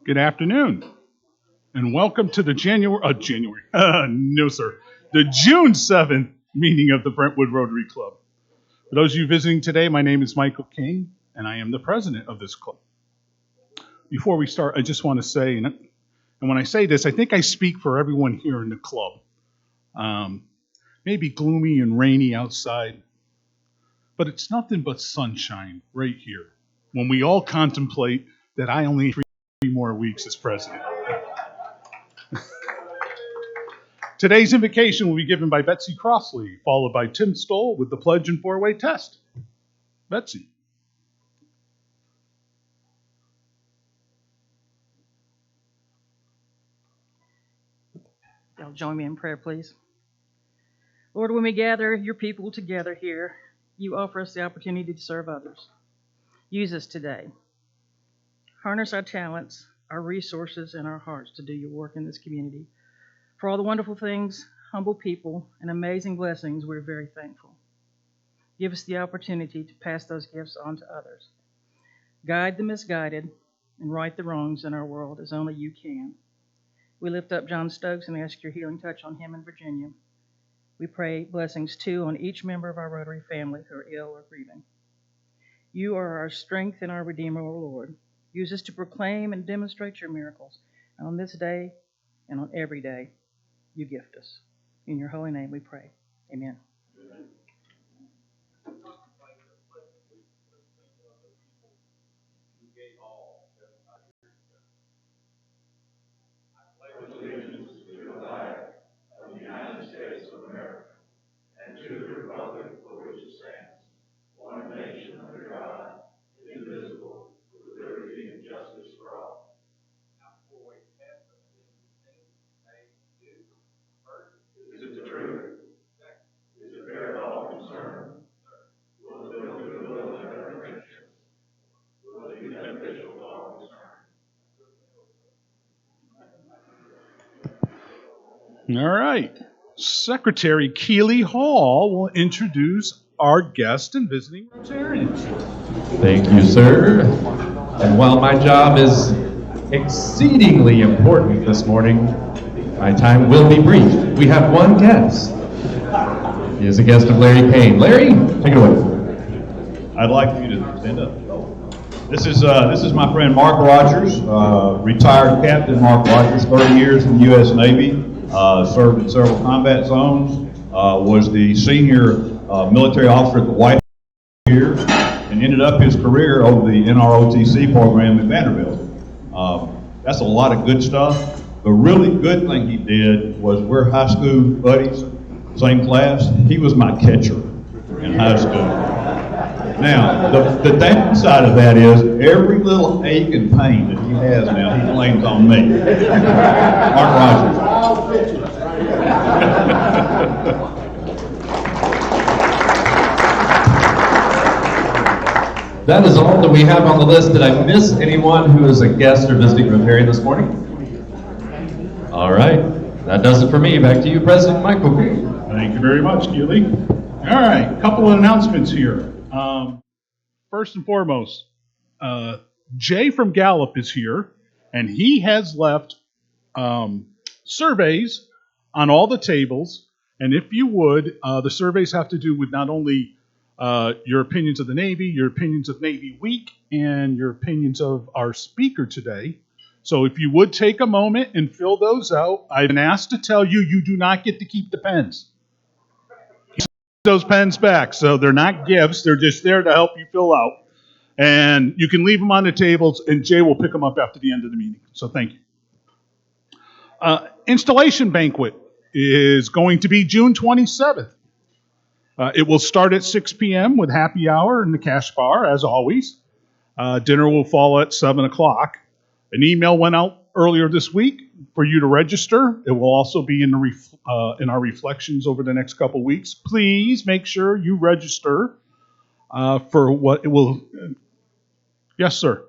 Good afternoon, and welcome to the the June 7th meeting of the Brentwood Rotary Club. For those of you visiting today, my name is Michael King, and I am the president of this club. Before we start, I just want to say, and when I say this, I think I speak for everyone here in the club. Maybe gloomy and rainy outside, but it's nothing but sunshine right here when we all contemplate that I only have 3 more weeks as president. Today's invocation will be given by Betsy Crossley, followed by Tim Stoll with the pledge and 4-way test. Betsy. Y'all join me in prayer, please. Lord, when we gather your people together here, you offer us the opportunity to serve others. Use us today. Harness our talents, our resources, and our hearts to do your work in this community. For all the wonderful things, humble people, and amazing blessings, we're very thankful. Give us the opportunity to pass those gifts on to others. Guide the misguided and right the wrongs in our world as only you can. We lift up John Stokes and ask your healing touch on him in Virginia. We pray blessings, too, on each member of our Rotary family who are ill or grieving. You are our strength and our Redeemer, O Lord. Use us to proclaim and demonstrate your miracles. And on this day and on every day, you gift us. In your holy name we pray. Amen. All right. Secretary Keeley Hall will introduce our guest and visiting Rotarians. Thank you, sir. And while my job is exceedingly important this morning, my time will be brief. We have one guest. He is a guest of Larry Payne. Larry, take it away. I'd like for you to stand up. This is my friend Mark Rogers, retired Captain Mark Rogers, 30 years in the U.S. Navy, served in several combat zones, was the senior military officer at the White House for years, and ended up his career over the NROTC program at Vanderbilt. That's a lot of good stuff. The really good thing he did was we're high school buddies, same class. He was my catcher in high school. Now, the downside of that is every little ache and pain that he has now, he blames on me. Mark Rogers. That is all that we have on the list. Did I miss anyone who is a guest or visiting Rotarian this morning? All right. That does it for me. Back to you, President Michael King. Thank you very much, Keeley. All right, a couple of announcements here. First and foremost, Jay from Gallup is here, and he has left surveys on all the tables. And if you would, the surveys have to do with not only your opinions of the Navy, your opinions of Navy Week, and your opinions of our speaker today. So if you would take a moment and fill those out, I've been asked to tell you, you do not get to keep the pens. Those pens back, so they're not gifts, they're just there to help you fill out, and you can leave them on the tables and Jay will pick them up after the end of the meeting, so thank you. Installation banquet is going to be June 27th. It will start at 6 p.m. with happy hour in the cash bar as always. Dinner will follow at 7 o'clock. An email went out earlier this week for you to register. It will also be in our reflections over the next couple weeks. Please make sure you register for what it will. Yes, sir.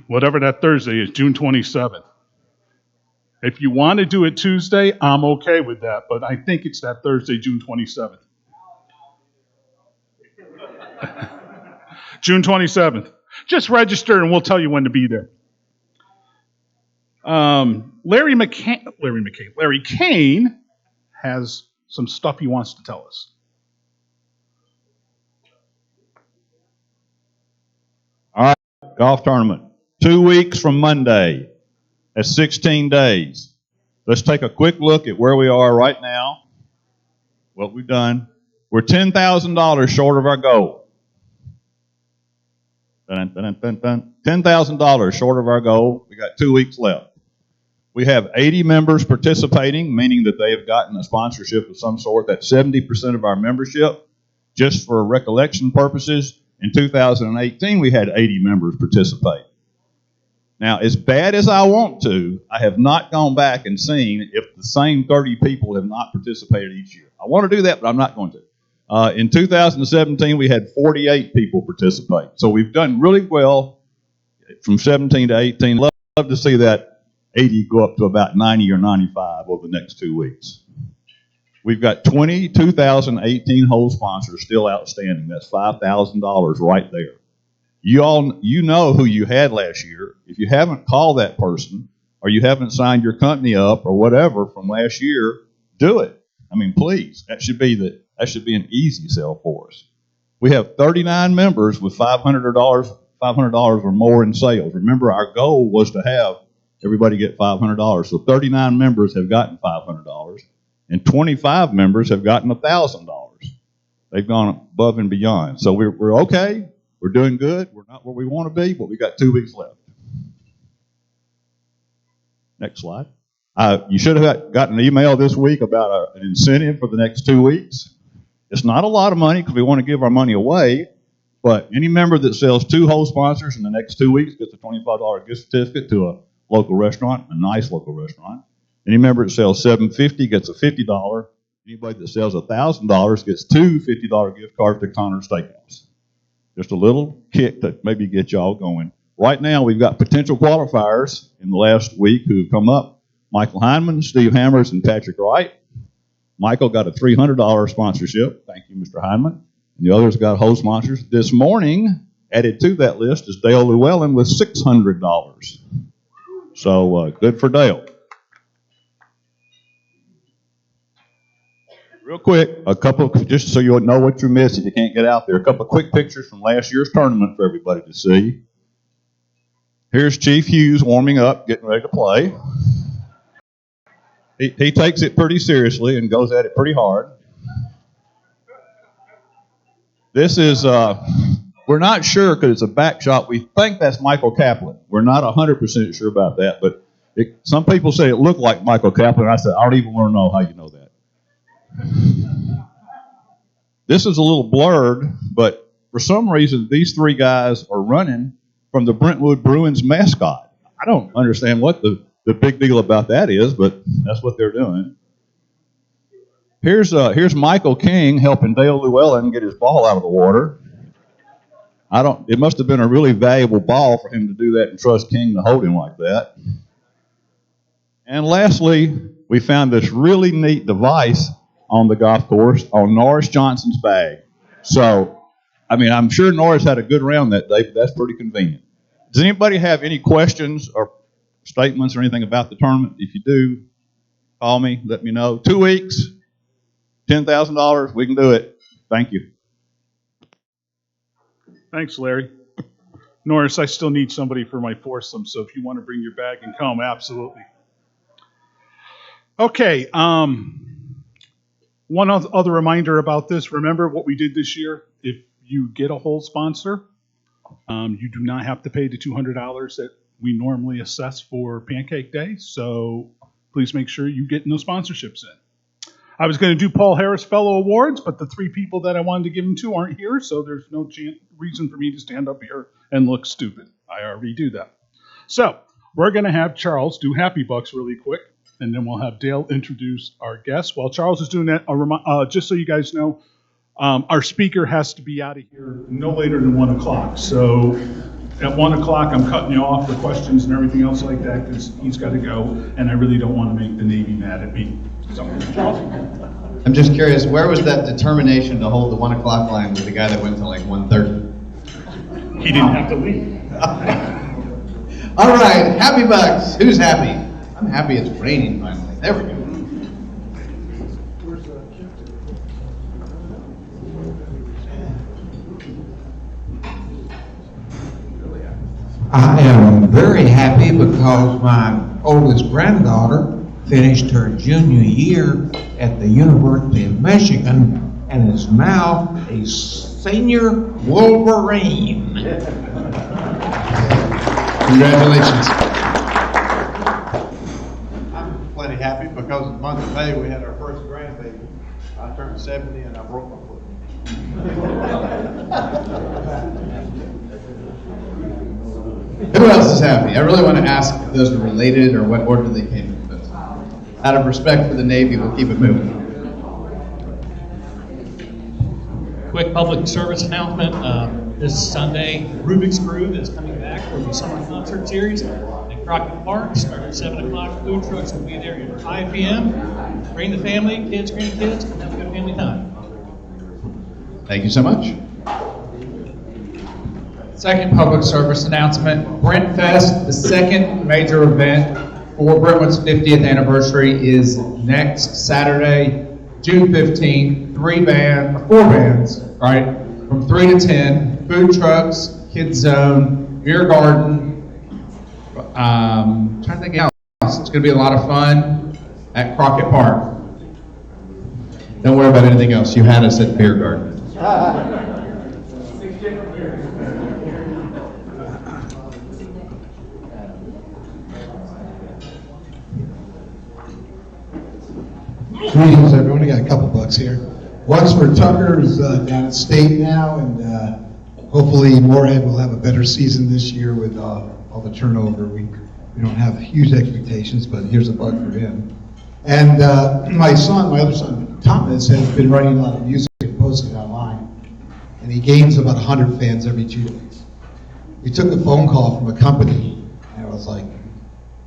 Whatever that Thursday is, June 27th. If you want to do it Tuesday, I'm okay with that, but I think it's that Thursday, June 27th. June 27th. Just register and we'll tell you when to be there. Larry Kane has some stuff he wants to tell us. All right, golf tournament. 2 weeks from Monday. That's 16 days. Let's take a quick look at where we are right now, what we've done. We're $10,000 short of our goal. $10,000 short of our goal. We got 2 weeks left. We have 80 members participating, meaning that they have gotten a sponsorship of some sort. That's 70% of our membership. Just for recollection purposes, in 2018, we had 80 members participate. Now, as bad as I want to, I have not gone back and seen if the same 30 people have not participated each year. I want to do that, but I'm not going to. In 2017, we had 48 people participate. So we've done really well from 17 to 18. Love to see that 80 go up to about 90 or 95 over the next 2 weeks. We've got 20 2018 hole sponsors still outstanding. That's $5,000 right there. You know who you had last year. If you haven't called that person or you haven't signed your company up or whatever from last year, do it. I mean, please. That should be an easy sell for us. We have 39 members with $500 or more in sales. Remember, our goal was to have everybody get $500. So 39 members have gotten $500, and 25 members have gotten $1,000. They've gone above and beyond. So we're okay. We're doing good. We're not where we want to be, but we got 2 weeks left. Next slide. You should have gotten an email this week about an incentive for the next 2 weeks. It's not a lot of money because we want to give our money away, but any member that sells 2 hole sponsors in the next 2 weeks gets a $25 gift certificate to a local restaurant, a nice local restaurant. Any member that sells $750 gets a $50. Anybody that sells $1,000 gets 2 $50 gift cards to Connor Steakhouse. Just a little kick that maybe gets y'all going. Right now, we've got potential qualifiers in the last week who've come up. Michael Heineman, Steve Hammers, and Patrick Wright. Michael got a $300 sponsorship. Thank you, Mr. Heineman. And the others got hole sponsors. This morning, added to that list is Dale Llewellyn with $600. So good for Dale. Real quick, just so you know what you missed if you can't get out there, a couple of quick pictures from last year's tournament for everybody to see. Here's Chief Hughes warming up, getting ready to play. He takes it pretty seriously and goes at it pretty hard. This is, we're not sure because it's a back shot. We think that's Michael Kaplan. We're not 100% sure about that, but some people say it looked like Michael Kaplan. I said, I don't even want to know how you know that. This is a little blurred, but for some reason, these 3 guys are running from the Brentwood Bruins mascot. I don't understand what the big deal about that is, but that's what they're doing. Here's Michael King helping Dale Llewellyn get his ball out of the water. It must have been a really valuable ball for him to do that and trust King to hold him like that. And lastly, we found this really neat device on the golf course on Norris Johnson's bag. So, I mean, I'm sure Norris had a good round that day, but that's pretty convenient. Does anybody have any questions or statements or anything about the tournament? If you do, call me, let me know. 2 weeks, $10,000, we can do it. Thank you. Thanks, Larry. Norris, I still need somebody for my foursome, so if you want to bring your bag and come, absolutely. Okay, one other reminder about this. Remember what we did this year? If you get a hole sponsor, you do not have to pay the $200 that we normally assess for Pancake Day, so please make sure you get no sponsorships in. I was going to do Paul Harris Fellow Awards, but the 3 people that I wanted to give them to aren't here, so there's no reason for me to stand up here and look stupid. I already do that. So we're going to have Charles do Happy Bucks really quick, and then we'll have Dale introduce our guests. While Charles is doing that, just so you guys know, our speaker has to be out of here no later than 1 o'clock. So at 1 o'clock, I'm cutting you off for questions and everything else like that because he's got to go, and I really don't want to make the Navy mad at me. So, Charles? I'm just curious, where was that determination to hold the 1 o'clock line with the guy that went to like 1:30? He didn't have to leave. All right, happy bucks. Who's happy? I'm happy it's raining finally. There we go. I am very happy because my oldest granddaughter finished her junior year at the University of Michigan and is now a senior Wolverine. Congratulations. I'm plenty happy because in the month of May we had our first grandbaby. I turned 70 and I broke my foot. Who else is happy? I really want to ask if those are related or what order they came in, but out of respect for the Navy, we'll keep it moving. Quick public service announcement. This Sunday, Rubik's Groove is coming back for the summer concert series at Crockett Park. Starting at 7 o'clock. Food trucks will be there at 5 p.m. Bring the family, kids, grandkids, and have a good family time. Thank you so much. Second public service announcement, Brent Fest, the second major event for Brentwood's 50th anniversary, is next Saturday, June 15th. 4 bands, right, from 3 to 10, food trucks, kids zone, beer garden, trying to think else. It's going to be a lot of fun at Crockett Park. Don't worry about anything else. You had us at beer garden. Greetings, everyone. I got a couple bucks here. One's for Tucker, who's down at state now, and hopefully Moorhead will have a better season this year with all the turnover. We don't have huge expectations, but here's a buck for him. And my other son, Thomas, has been writing a lot of music and posting it online, and he gains about 100 fans every 2 days. We took a phone call from a company, and I was like,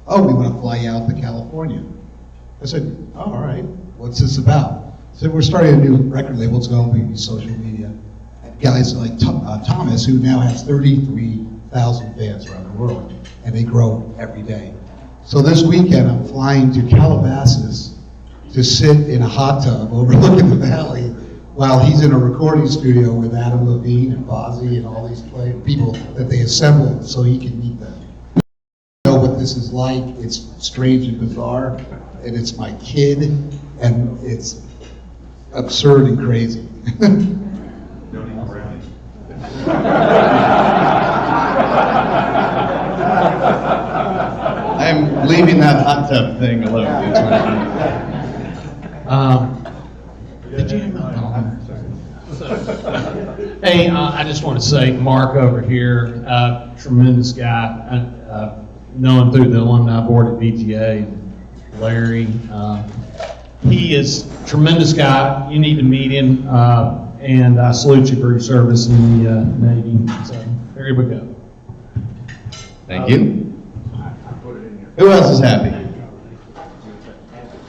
oh, we want to fly you out to California. I said, oh, all right, what's this about? So we're starting a new record label. It's going to be social media. And guys like Thomas, who now has 33,000 fans around the world, and they grow every day. So this weekend, I'm flying to Calabasas to sit in a hot tub overlooking the valley while he's in a recording studio with Adam Levine and Bozzy and all these people that they assembled so he can meet them. Know what this is like. It's strange and bizarre, and it's my kid, and it's absurd and crazy. I'm leaving that hot tub thing alone. Did you? Hey, I just want to say, Mark over here, tremendous guy. Know him through the alumni board at VGA. Larry, he is a tremendous guy. You need to meet him, and I salute you for your service in the Navy. So there we go. Thank you. Who else is happy?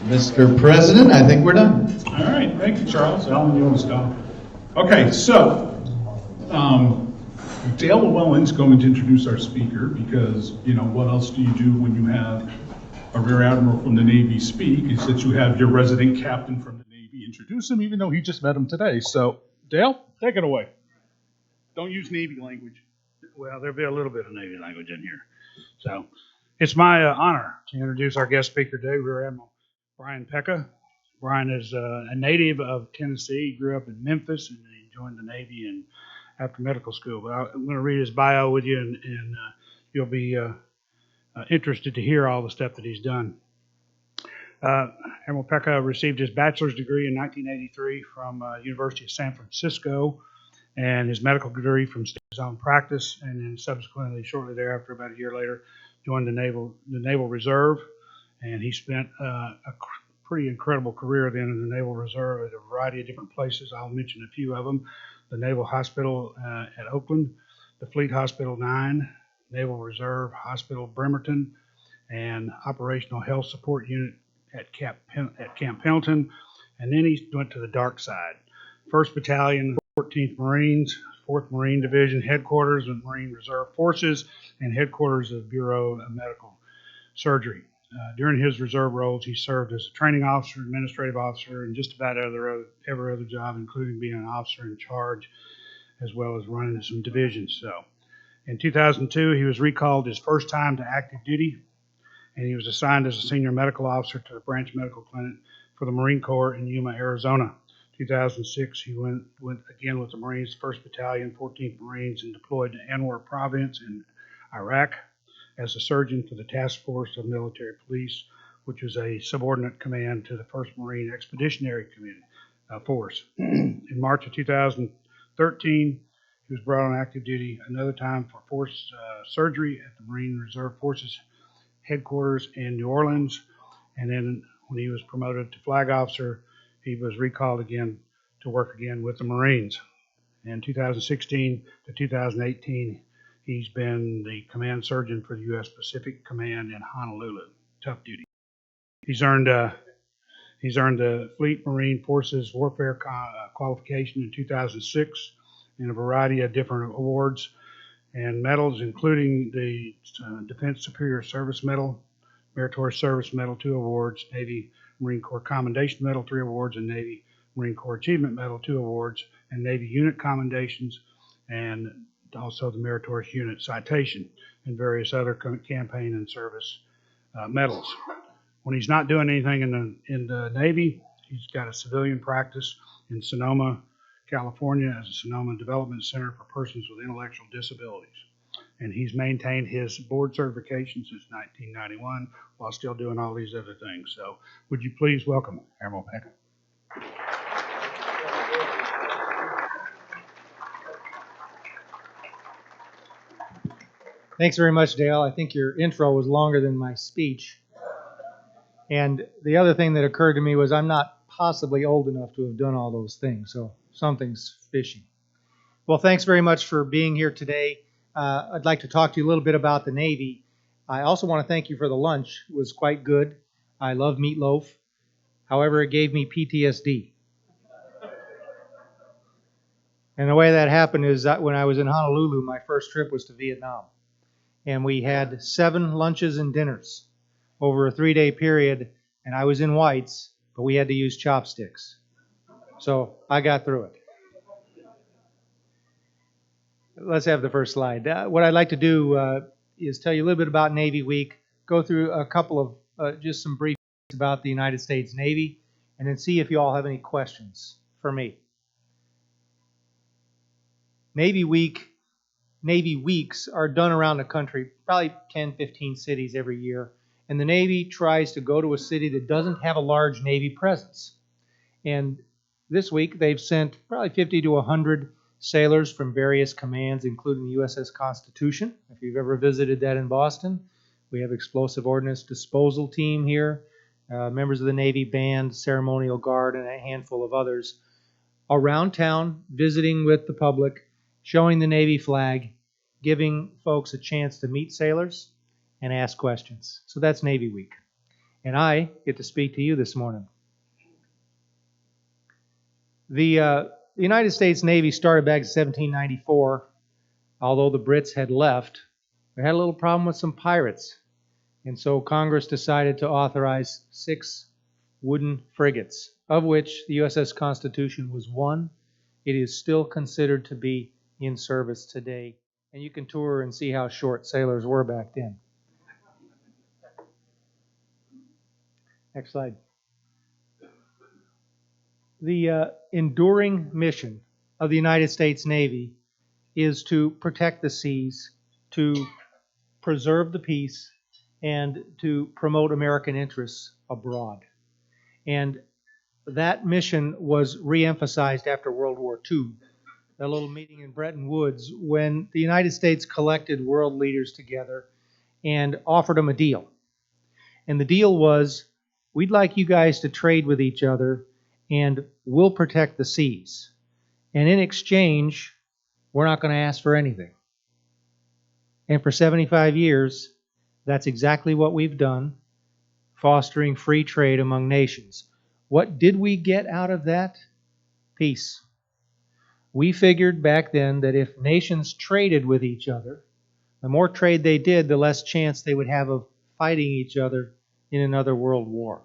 Mr. President, I think we're done. All right, thank you, Charles. Alan, you want to stop? Okay, so Dale Llewellyn's going to introduce our speaker because, you know, what else do you do when you have a Rear Admiral from the Navy speak is that you have your resident captain from the Navy introduce him, even though he just met him today. So, Dale, take it away. Don't use Navy language. Well, there'll be a little bit of Navy language in here. So, it's my honor to introduce our guest speaker today, Rear Admiral Brian Pecca. Brian is a native of Tennessee. He grew up in Memphis, and he joined the Navy and after medical school. But I'm going to read his bio with you, and you'll be interested to hear all the stuff that he's done. Admiral Pecca received his bachelor's degree in 1983 from University of San Francisco, and his medical degree from his own practice, and then subsequently, shortly thereafter, about a year later, joined the Naval Reserve, and he spent a pretty incredible career then in the Naval Reserve at a variety of different places. I'll mention a few of them: the Naval Hospital at Oakland, the Fleet Hospital 9, Naval Reserve Hospital Bremerton, and Operational Health Support Unit at Camp Pendleton, And then he went to the dark side. 1st Battalion, 14th Marines, 4th Marine Division, headquarters of Marine Reserve Forces, and headquarters of Bureau of Medical Surgery. During his reserve roles, he served as a training officer, administrative officer, and just about every other job, including being an officer in charge, as well as running some divisions. So, in 2002, he was recalled his first time to active duty, and he was assigned as a senior medical officer to the branch medical clinic for the Marine Corps in Yuma, Arizona. 2006, he went again with the Marines, 1st Battalion, 14th Marines, and deployed to Anwar Province in Iraq as a surgeon for the Task Force of Military Police, which was a subordinate command to the 1st Marine Expeditionary Force. In March of 2013, he was brought on active duty another time for force surgery at the Marine Reserve Forces headquarters in New Orleans. And then when he was promoted to flag officer, he was recalled again to work again with the Marines. In 2016 to 2018, he's been the command surgeon for the U.S. Pacific Command in Honolulu, tough duty. He's earned the Fleet Marine Forces Warfare qualification in 2006 in a variety of different awards and medals, including the Defense Superior Service Medal, Meritorious Service Medal, 2 awards, Navy Marine Corps Commendation Medal, 3 awards, and Navy Marine Corps Achievement Medal, 2 awards, and Navy Unit Commendations, and also the Meritorious Unit Citation, and various other campaign and service medals. When he's not doing anything in the Navy, he's got a civilian practice in Sonoma, California, as a Sonoma Development Center for Persons with Intellectual Disabilities. And he's maintained his board certification since 1991 while still doing all these other things. So would you please welcome Admiral Peck? Thanks very much, Dale. I think your intro was longer than my speech. And the other thing that occurred to me was I'm not possibly old enough to have done all those things, so something's fishy. Well, thanks very much for being here today. I'd like to talk to you a little bit about the Navy. I also want to thank you for the lunch. It was quite good. I love meatloaf. However, it gave me PTSD. And the way that happened is that when I was in Honolulu, my first trip was to Vietnam. And we had 7 lunches and dinners over a 3-day period, and I was in whites, but we had to use chopsticks. So I got through it. Let's have the first slide. What I'd like to do is tell you a little bit about Navy Week, go through a couple of just some brief about the United States Navy, and then see if you all have any questions for me. Navy Weeks are done around the country, probably 10, 15 cities every year. And the Navy tries to go to a city that doesn't have a large Navy presence. And this week they've sent probably 50 to 100 sailors from various commands, including the USS Constitution. If you've ever visited that in Boston, we have explosive ordnance disposal team here, members of the Navy band, ceremonial guard, and a handful of others around town visiting with the public, showing the Navy flag, giving folks a chance to meet sailors and ask questions. So that's Navy Week. And I get to speak to you this morning. The United States Navy started back in 1794. Although the Brits had left, they had a little problem with some pirates. And so Congress decided to authorize 6 wooden frigates, of which the USS Constitution was one. It is still considered to be in service today. And you can tour and see how short sailors were back then. Next slide. The enduring mission of the United States Navy is to protect the seas, to preserve the peace, and to promote American interests abroad. And that mission was reemphasized after World War II. That little meeting in Bretton Woods when the United States collected world leaders together and offered them a deal. And the deal was, we'd like you guys to trade with each other and we'll protect the seas. And in exchange, we're not going to ask for anything. And for 75 years, that's exactly what we've done, fostering free trade among nations. What did we get out of that? Peace. We figured back then that if nations traded with each other, the more trade they did, the less chance they would have of fighting each other in another world war.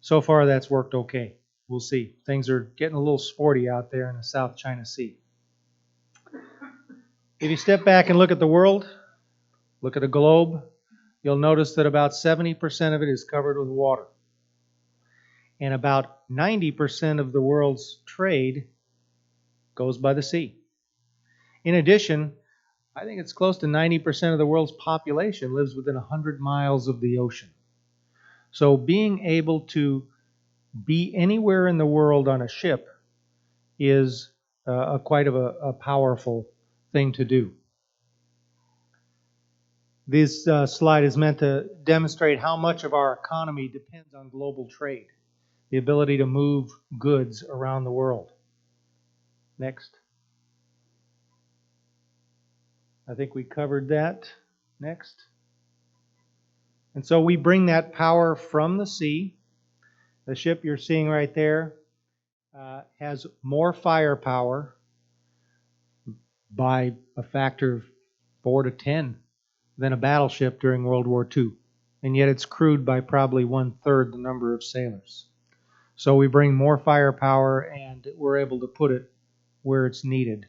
So far, that's worked okay. We'll see. Things are getting a little sporty out there in the South China Sea. If you step back and look at the world, look at a globe, you'll notice that about 70% of it is covered with water. And about 90% of the world's trade goes by the sea. In addition, I think it's close to 90% of the world's population lives within 100 miles of the ocean. So being able to be anywhere in the world on a ship is quite of a powerful thing to do. This slide is meant to demonstrate how much of our economy depends on global trade, the ability to move goods around the world. Next. I think we covered that. Next. And so we bring that power from the sea. The ship you're seeing right there has more firepower by a factor of 4 to 10 than a battleship during World War II. And yet it's crewed by probably 1/3 the number of sailors. So we bring more firepower and we're able to put it where it's needed,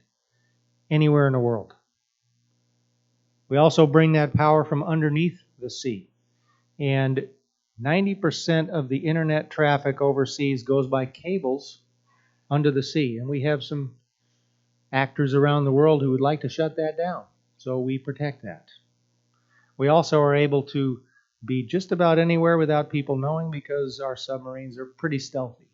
anywhere in the world. We also bring that power from underneath the sea. And 90% of the internet traffic overseas goes by cables under the sea. And we have some actors around the world who would like to shut that down. So we protect that. We also are able to be just about anywhere without people knowing because our submarines are pretty stealthy.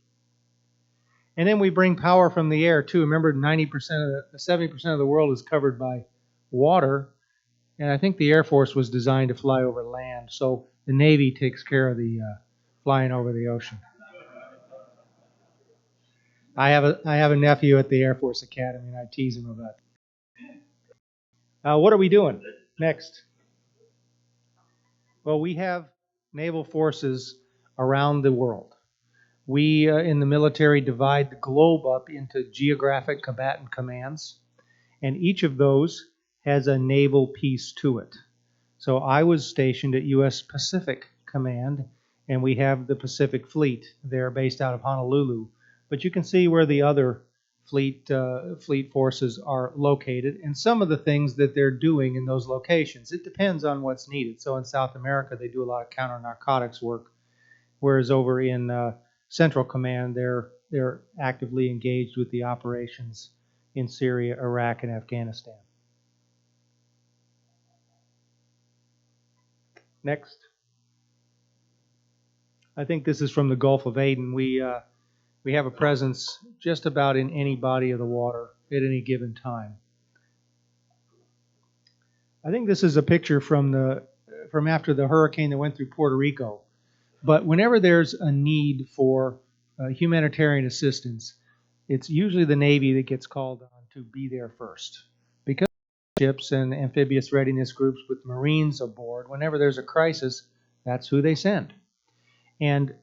And then we bring power from the air too. Remember, 70% of the world is covered by water. And I think the Air Force was designed to fly over land. So the Navy takes care of the flying over the ocean. I have a nephew at the Air Force Academy, and I tease him about it. What are we doing next? Well, we have naval forces around the world. We, in the military, divide the globe up into geographic combatant commands, and each of those has a naval piece to it. So I was stationed at U.S. Pacific Command, and we have the Pacific Fleet there based out of Honolulu. But you can see where the other fleet forces are located and some of the things that they're doing in those locations. It depends on what's needed. So in South America, they do a lot of counter-narcotics work, whereas over in Central Command, they're actively engaged with the operations in Syria, Iraq, and Afghanistan. Next. I think this is from the Gulf of Aden. We have a presence just about in any body of the water at any given time. I think this is a picture from after the hurricane that went through Puerto Rico. But whenever there's a need for humanitarian assistance, it's usually the Navy that gets called on to be there first. Because ships and amphibious readiness groups with Marines aboard, whenever there's a crisis, that's who they send. And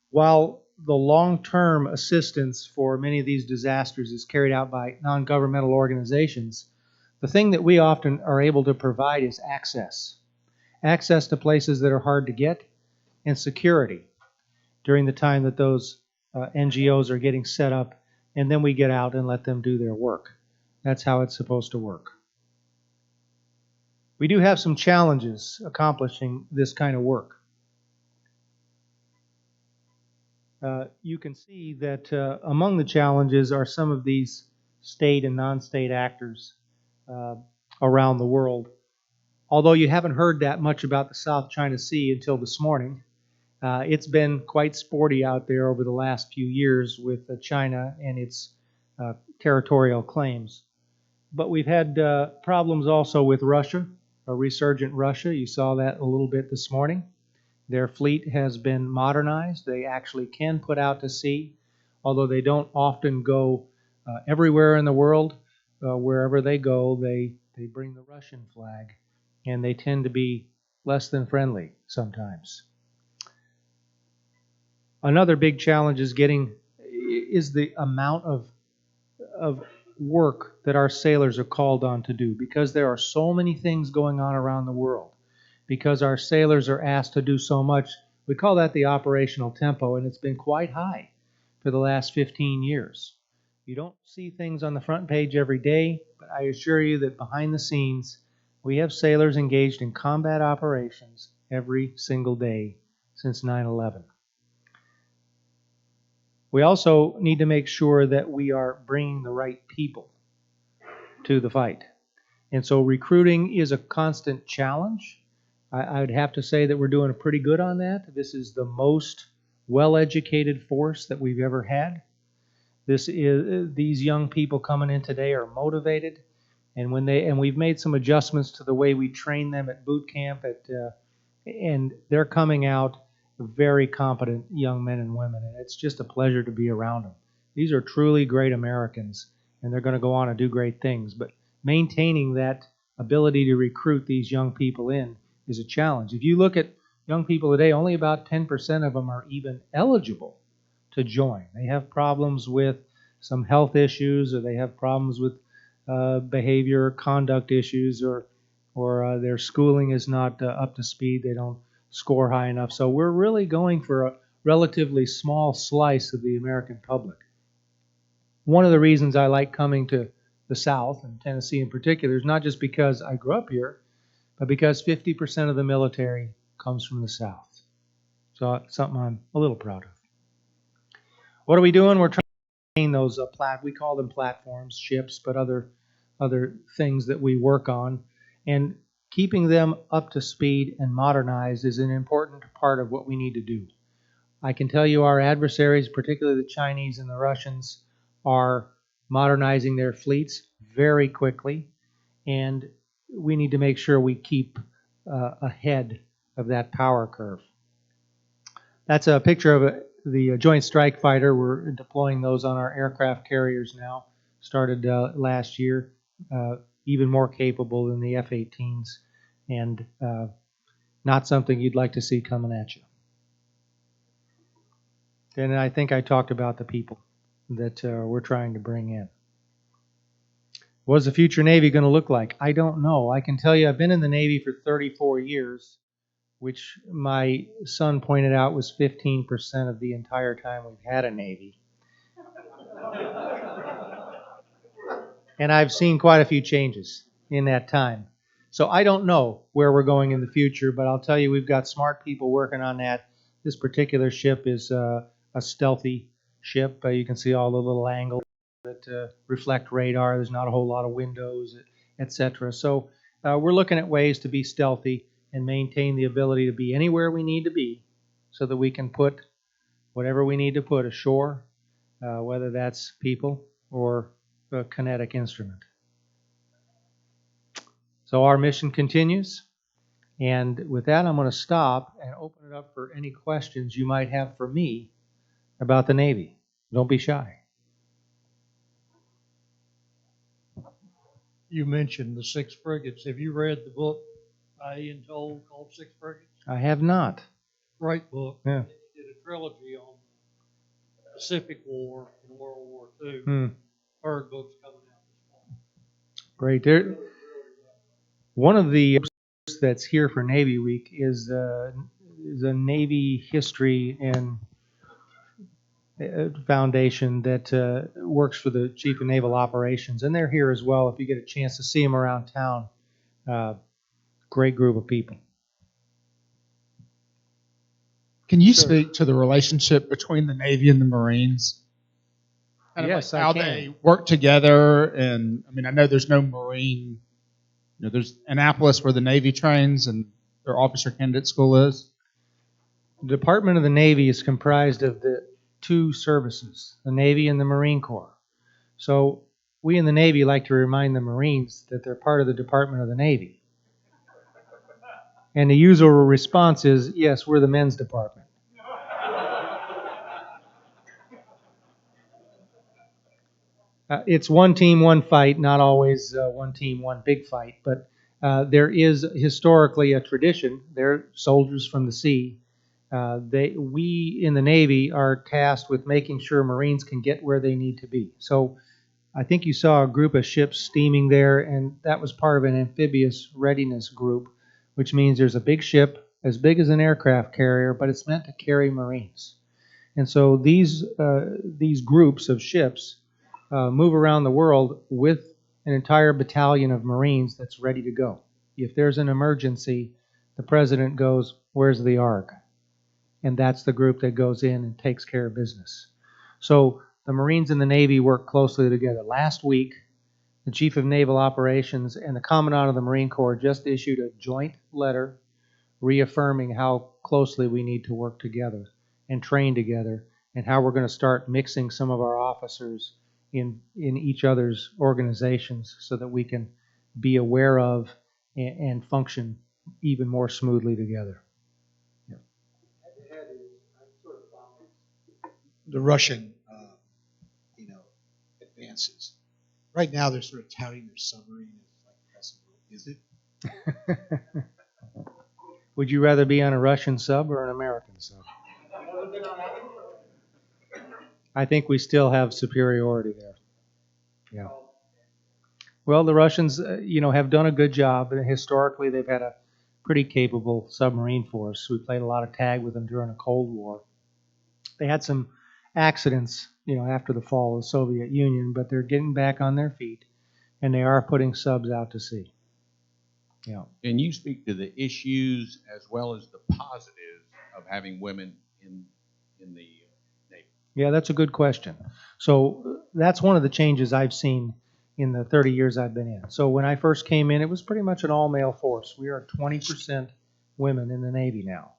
while the long-term assistance for many of these disasters is carried out by non-governmental organizations, the thing that we often are able to provide is access. Access to places that are hard to get and security during the time that those NGOs are getting set up, and then we get out and let them do their work. That's how it's supposed to work. We do have some challenges accomplishing this kind of work. You can see that among the challenges are some of these state and non-state actors around the world. Although you haven't heard that much about the South China Sea until this morning, it's been quite sporty out there over the last few years with China and its territorial claims. But we've had problems also with Russia, a resurgent Russia. You saw that a little bit this morning. Their fleet has been modernized. They actually can put out to sea, although they don't often go everywhere in the world. Wherever they go, they bring the Russian flag, and they tend to be less than friendly sometimes. Another big challenge is the amount of work that our sailors are called on to do, because there are so many things going on around the world. Because our sailors are asked to do so much, we call that the operational tempo, and it's been quite high for the last 15 years. You don't see things on the front page every day, but I assure you that behind the scenes, we have sailors engaged in combat operations every single day since 9/11. We also need to make sure that we are bringing the right people to the fight. And so recruiting is a constant challenge. I would have to say that we're doing pretty good on that. This is the most well-educated force that we've ever had. These young people coming in today are motivated, and we've made some adjustments to the way we train them at boot camp, and they're coming out very competent young men and women, and it's just a pleasure to be around them. These are truly great Americans, and they're going to go on and do great things, but maintaining that ability to recruit these young people in is a challenge. If you look at young people today, only about 10% of them are even eligible to join. They have problems with some health issues, or they have problems with behavior, conduct issues, or their schooling is not up to speed. They don't score high enough. So we're really going for a relatively small slice of the American public. One of the reasons I like coming to the South, and Tennessee in particular, is not just because I grew up here, but because 50% of the military comes from the South. So it's something I'm a little proud of. What are we doing? We're trying to maintain those we call them platforms, ships, but other things that we work on. And keeping them up to speed and modernized is an important part of what we need to do. I can tell you our adversaries, particularly the Chinese and the Russians, are modernizing their fleets very quickly, and we need to make sure we keep ahead of that power curve. That's a picture of the Joint Strike Fighter. We're deploying those on our aircraft carriers now. Started last year, even more capable than the F-18s, and not something you'd like to see coming at you. And I think I talked about the people that we're trying to bring in. What is the future Navy going to look like? I don't know. I can tell you I've been in the Navy for 34 years, which my son pointed out was 15% of the entire time we've had a Navy. And I've seen quite a few changes in that time. So I don't know where we're going in the future, but I'll tell you we've got smart people working on that. This particular ship is a stealthy ship. You can see all the little angles that reflect radar. There's not a whole lot of windows, etc. So we're looking at ways to be stealthy and maintain the ability to be anywhere we need to be so that we can put whatever we need to put ashore, whether that's people or a kinetic instrument. So our mission continues. And with that, I'm going to stop and open it up for any questions you might have for me about the Navy. Don't be shy. You mentioned the 6 frigates. Have you read the book by Ian Toll called 6 Frigates? I have not. Great book. Yeah. He did a trilogy on the Pacific War and World War II. Third book's coming out this fall. Great. One of the that's here for Navy Week is a Navy history and foundation that works for the Chief of Naval Operations, and they're here as well if you get a chance to see them around town. Great group of people. Can you speak to the relationship between the Navy and the Marines? Yes, how I can. they work together, and I mean, I know there's no Marine. There's Annapolis where the Navy trains and their officer candidate school is. The Department of the Navy is comprised of the 2 services, the Navy and the Marine Corps. So we in the Navy like to remind the Marines that they're part of the Department of the Navy. And the usual response is, yes, we're the men's department. It's one team, one fight, not always one team, one big fight, but there is historically a tradition. They're soldiers from the sea, We in the Navy are tasked with making sure Marines can get where they need to be. So I think you saw a group of ships steaming there, and that was part of an amphibious readiness group, which means there's a big ship as big as an aircraft carrier, but it's meant to carry Marines. And so these groups of ships move around the world with an entire battalion of Marines that's ready to go. If there's an emergency, the president goes, "Where's the ARG?" And that's the group that goes in and takes care of business. So the Marines and the Navy work closely together. Last week, the Chief of Naval Operations and the Commandant of the Marine Corps just issued a joint letter reaffirming how closely we need to work together and train together, and how we're going to start mixing some of our officers in each other's organizations so that we can be aware of and function even more smoothly together. The Russian, advances. Right now, they're sort of touting their submarine as like is it? Would you rather be on a Russian sub or an American sub? I think we still have superiority there. Yeah. Well, the Russians, have done a good job. Historically, they've had a pretty capable submarine force. We played a lot of tag with them during the Cold War. They had some accidents, after the fall of the Soviet Union, but they're getting back on their feet, and they are putting subs out to sea. Yeah. Can you speak to the issues as well as the positives of having women in the Navy? Yeah, that's a good question. So that's one of the changes I've seen in the 30 years I've been in. So when I first came in, it was pretty much an all-male force. We are 20% women in the Navy now.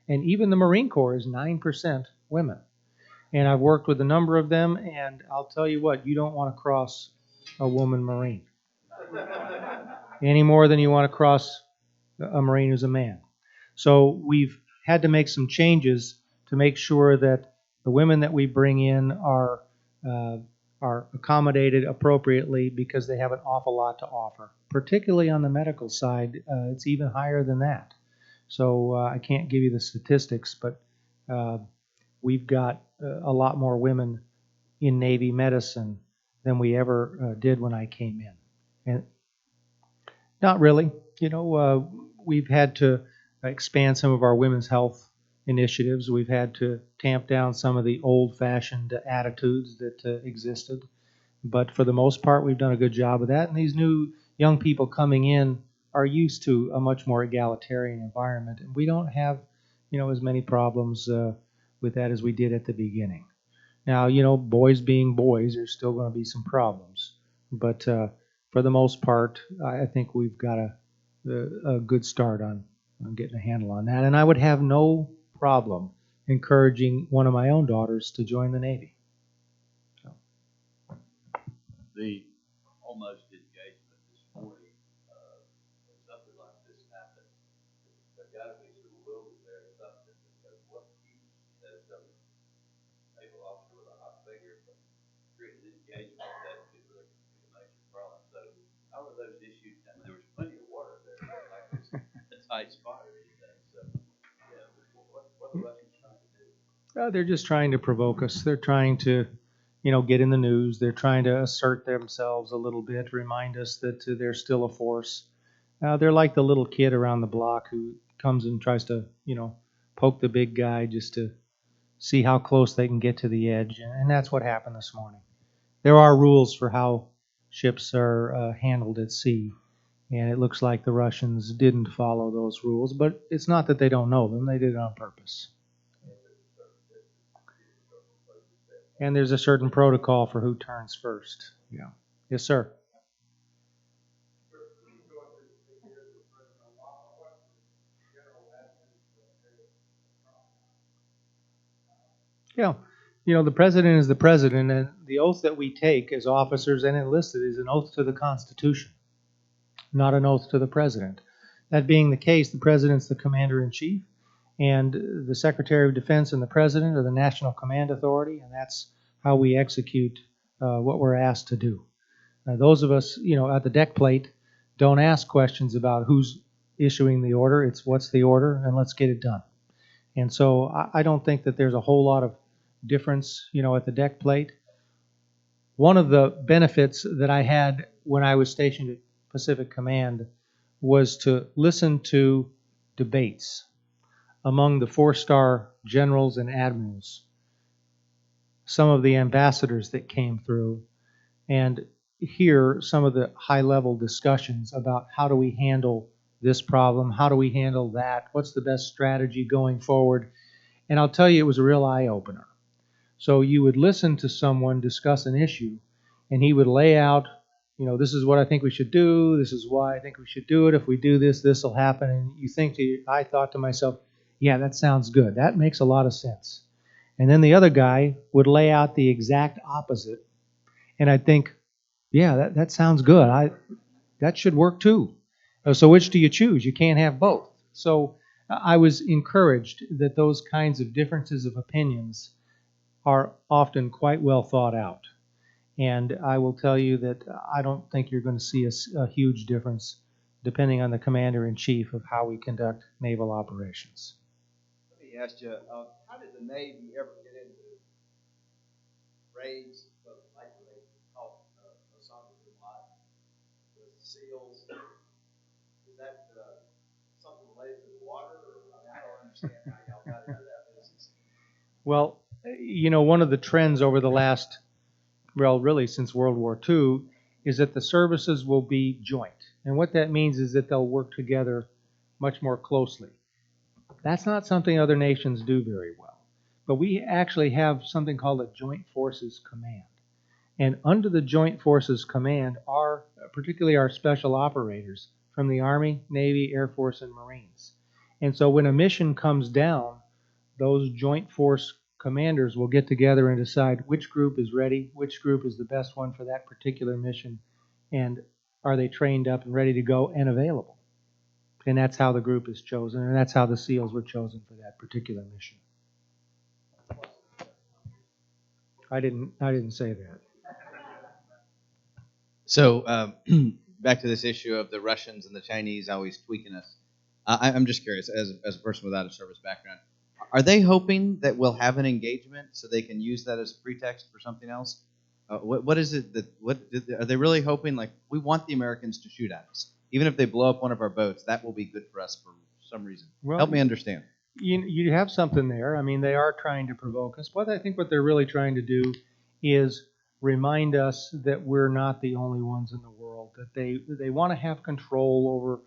And even the Marine Corps is 9% women. And I've worked with a number of them, and I'll tell you what, you don't want to cross a woman Marine any more than you want to cross a Marine who's a man. So we've had to make some changes to make sure that the women that we bring in are accommodated appropriately, because they have an awful lot to offer. Particularly on the medical side, it's even higher than that. So I can't give you the statistics, but we've got a lot more women in Navy medicine than we ever did when I came in. And not really. We've had to expand some of our women's health initiatives. We've had to tamp down some of the old-fashioned attitudes that existed. But for the most part, we've done a good job of that. And these new young people coming in are used to a much more egalitarian environment. And we don't have, as many problems with that as we did at the beginning. Now, boys being boys, there's still going to be some problems. But for the most part, I think we've got a good start on getting a handle on that. And I would have no problem encouraging one of my own daughters to join the Navy. So. The almost engagement this morning, when something like this happens, there's got to be some rules there or something, because what keeps some naval officer with a hot finger from creating engagement that could really be a major problem. So how are those issues? I mean, there was plenty of water there, like it's a tight spot or anything. So yeah, what are the Russians trying to do? They're just trying to provoke us. They're trying to, get in the news. They're trying to assert themselves a little bit, remind us that they're still a force. They're like the little kid around the block who comes and tries to, poke the big guy just to see how close they can get to the edge. And that's what happened this morning. There are rules for how ships are handled at sea. And it looks like the Russians didn't follow those rules. But it's not that they don't know them. They did it on purpose. And there's a certain protocol for who turns first. Yeah. Yes, sir. Yeah. The president is the president, and the oath that we take as officers and enlisted is an oath to the Constitution, not an oath to the president. That being the case, the president's the commander-in-chief, and the Secretary of Defense and the President are the National Command Authority, and that's how we execute what we're asked to do. Those of us, at the deck plate don't ask questions about who's issuing the order. It's what's the order, and let's get it done. And so I don't think that there's a whole lot of difference, at the deck plate. One of the benefits that I had when I was stationed at Pacific Command was to listen to debates among the four-star generals and admirals, some of the ambassadors that came through, and hear some of the high-level discussions about how do we handle this problem, how do we handle that, what's the best strategy going forward. And I'll tell you, it was a real eye-opener. So you would listen to someone discuss an issue, and he would lay out, this is what I think we should do, this is why I think we should do it, if we do this, this will happen. And I thought to myself, yeah, that sounds good. That makes a lot of sense. And then the other guy would lay out the exact opposite, and I'd think, yeah, that sounds good. That should work too. So which do you choose? You can't have both. So I was encouraged that those kinds of differences of opinions are often quite well thought out. And I will tell you that I don't think you're going to see a huge difference depending on the commander-in-chief of how we conduct naval operations. Let me ask you, how did the Navy ever get into raids, like they call Osama bin Laden, with SEALs? Is that something related to the water? Or, I don't understand how y'all got into that business. Well, one of the trends over the last, really since World War II, is that the services will be joint. And what that means is that they'll work together much more closely. That's not something other nations do very well. But we actually have something called a Joint Forces Command. And under the Joint Forces Command are particularly our special operators from the Army, Navy, Air Force, and Marines. And so when a mission comes down, those Joint Force commanders will get together and decide which group is ready, which group is the best one for that particular mission, and are they trained up and ready to go and available. And that's how the group is chosen, and that's how the SEALs were chosen for that particular mission. I didn't say that. So back to this issue of the Russians and the Chinese always tweaking us. I'm just curious, as a person without a service background, are they hoping that we'll have an engagement so they can use that as a pretext for something else? What is it are they really hoping? Like, we want the Americans to shoot at us, even if they blow up one of our boats. That will be good for us for some reason. Well, help me understand. You have something there. I mean, they are trying to provoke us. But I think what they're really trying to do is remind us that we're not the only ones in the world. That they want to have control over,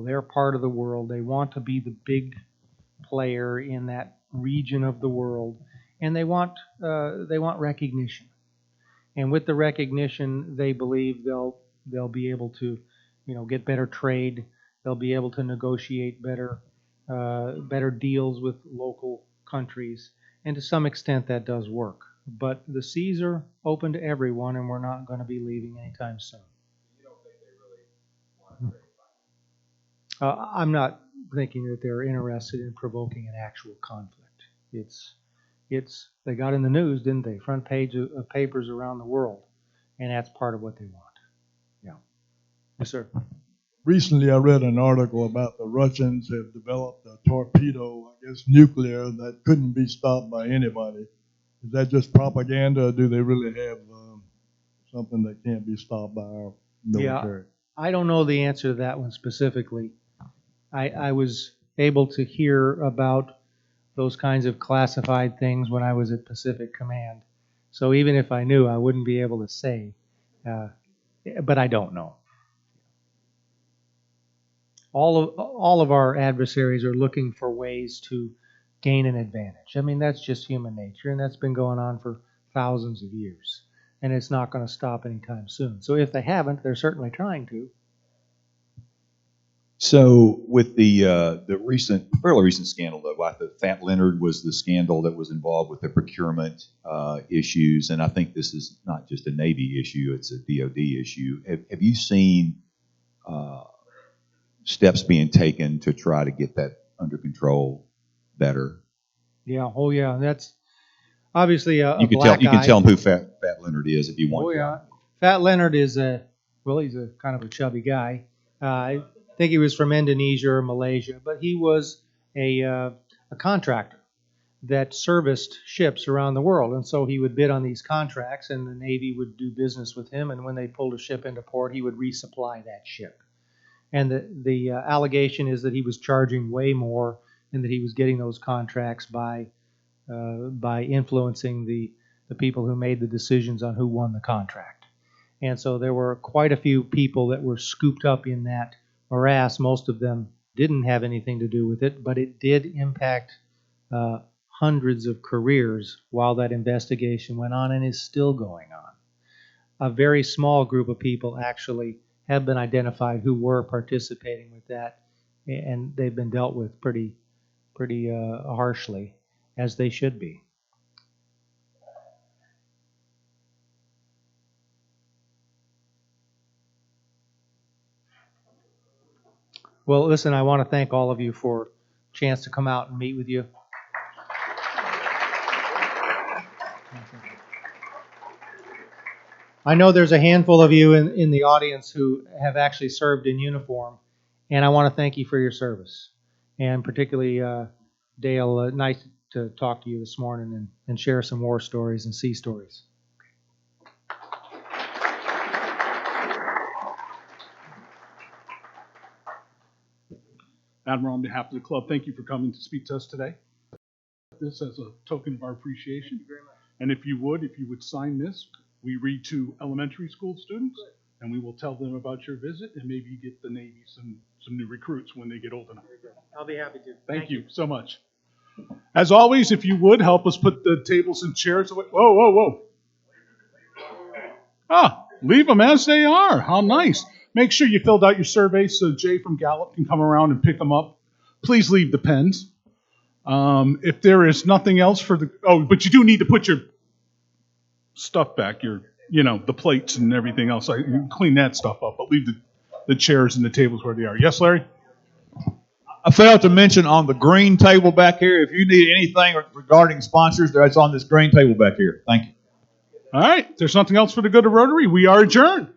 their part of the world. They want to be the big player in that region of the world, and they want recognition. And with the recognition, they believe they'll be able to, get better trade. They'll be able to negotiate better deals with local countries, and to some extent that does work. But the seas are open to everyone, and we're not going to be leaving anytime soon. You don't think they really want to trade? I'm not thinking that they're interested in provoking an actual conflict. They got in the news, didn't they? Front page of papers around the world, and that's part of what they want. Yeah. Yes, sir. Recently, I read an article about the Russians have developed a torpedo, I guess nuclear, that couldn't be stopped by anybody. Is that just propaganda, or do they really have something that can't be stopped by our military? Yeah, I don't know the answer to that one specifically. I was able to hear about those kinds of classified things when I was at Pacific Command. So even if I knew, I wouldn't be able to say. But I don't know. All of our adversaries are looking for ways to gain an advantage. I mean, that's just human nature, and that's been going on for thousands of years. And it's not going to stop anytime soon. So if they haven't, they're certainly trying to. So with the fairly recent scandal, though, I thought Fat Leonard was the scandal that was involved with the procurement issues, and I think this is not just a Navy issue; it's a DoD issue. Have you seen steps being taken to try to get that under control better? Yeah. Oh, yeah. That's obviously a you can black tell. You eye. can tell who Fat Leonard is if you want. Oh, yeah. Fat Leonard is he's a kind of a chubby guy. I think he was from Indonesia or Malaysia, but he was a a contractor that serviced ships around the world. And so he would bid on these contracts, and the Navy would do business with him. And when they pulled a ship into port, he would resupply that ship. And the allegation is that he was charging way more and that he was getting those contracts by influencing the people who made the decisions on who won the contract. And so there were quite a few people that were scooped up in that morass. Most of them didn't have anything to do with it, but it did impact hundreds of careers while that investigation went on and is still going on. A very small group of people actually have been identified who were participating with that, and they've been dealt with pretty harshly, as they should be. Well, listen, I want to thank all of you for a chance to come out and meet with you. I know there's a handful of you in the audience who have actually served in uniform, and I want to thank you for your service. And particularly, Dale, nice to talk to you this morning and share some war stories and sea stories. Admiral, on behalf of the club, thank you for coming to speak to us today. This as a token of our appreciation. Thank you very much. And if you would sign this, we read to elementary school students, and we will tell them about your visit, and maybe get the Navy some new recruits when they get old enough. I'll be happy to. Thank you so much. As always, if you would, help us put the tables and chairs away. Whoa, whoa, whoa. Ah, leave them as they are. How nice. Make sure you filled out your survey so Jay from Gallup can come around and pick them up. Please leave the pens. If there is nothing else but you do need to put your stuff back, the plates and everything else. You can clean that stuff up, but leave the chairs and the tables where they are. Yes, Larry? I failed to mention on the green table back here, if you need anything regarding sponsors, that's on this green table back here. Thank you. All right. If there's nothing else for the good of Rotary, we are adjourned.